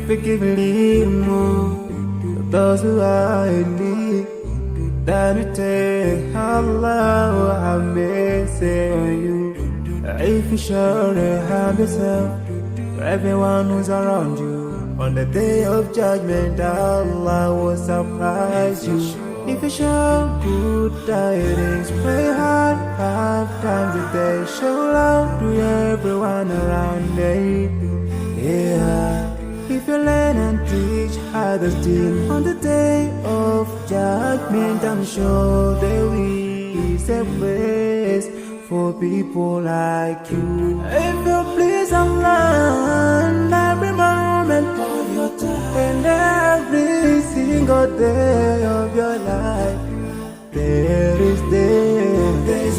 forgive a little more of those who are in need. That you take Allah will have mercy on you. If you surely have yourself, for everyone who's around you, on the day of judgment, Allah will surprise you. If you show good tidings, pray hard 5 times a day. Show love to everyone around you. Yeah. If you learn and teach others still, on the day of judgment, I'm sure there is a place for people like you. If you please Allah every moment of your time and every single day of your life, there's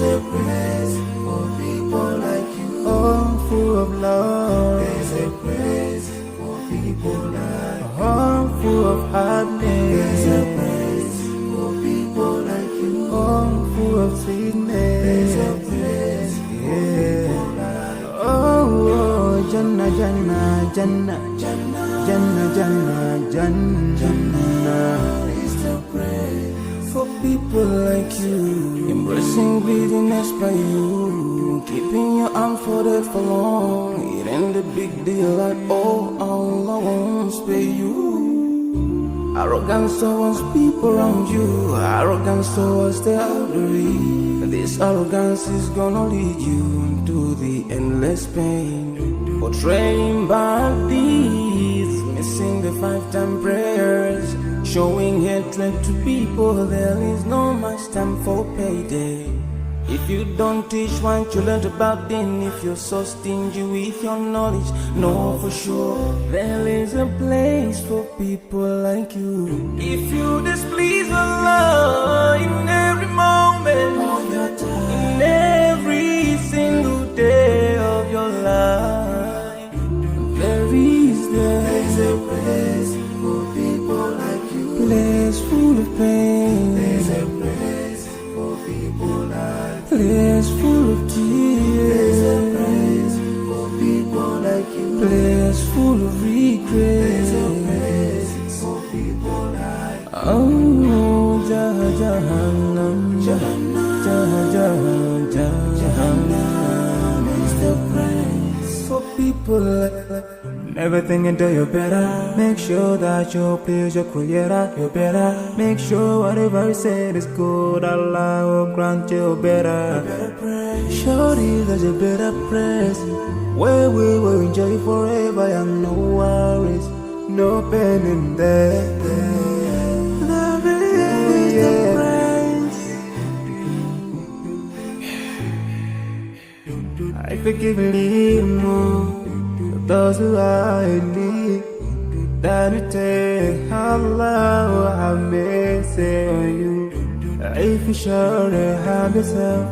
a place for people like you. Oh, full of love. There's a place for people like you. Oh, full of happiness. There's a place for people like you. Oh, full of sweetness. There's a place for people like you. Oh, Jannah, Jannah, Jannah, Jannah, Jannah, Jannah, Jannah is the place for people like you. Embracing greediness by you, keeping your arms folded for long. It ain't a big deal at all. Allah won't spare you. Arrogance towards people around you, arrogance towards the elderly. This arrogance is gonna lead you to the endless pain. Portraying bad deeds, missing the 5-time prayers, showing hatred to people. There is no much time for payday. If you don't teach what you learned about then, if you're so stingy with your knowledge, know for sure there is a place for people like you. If you displease Allah in every moment of your time, in every single day of your life, there's a place for people like you. Place full of pain. There's a place for people like you. Place full of tears. There's a place for people like you. Place full of regret. There's a place for people like you. Oh, Jahannam, Jahannam, Jahannam is the place for people like you. Never think until you're better. Make sure that you please your creator. You're better. Make sure whatever you said is good. Allah will grant you better. Surely there's a better place where we will enjoy forever and no worries, no pain in there. There is the place. I forgive a little more those who are in need. That you take Allah will have mercy on you. If you surely have yourself,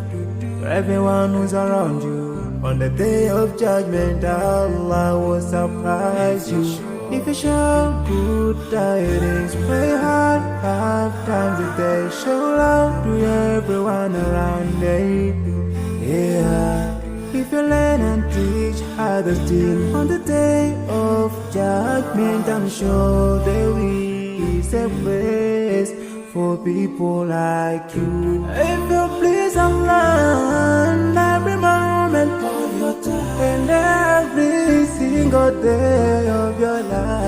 for everyone who's around you, on the day of judgment, Allah will surprise you. If you show good tidings, pray hard 5 times a day. Show love to everyone around you. Yeah. If you learn and teach others still, on the day of judgment, I'm sure there is a place for people like you. If you please Allah every moment of your time and every single day of your life,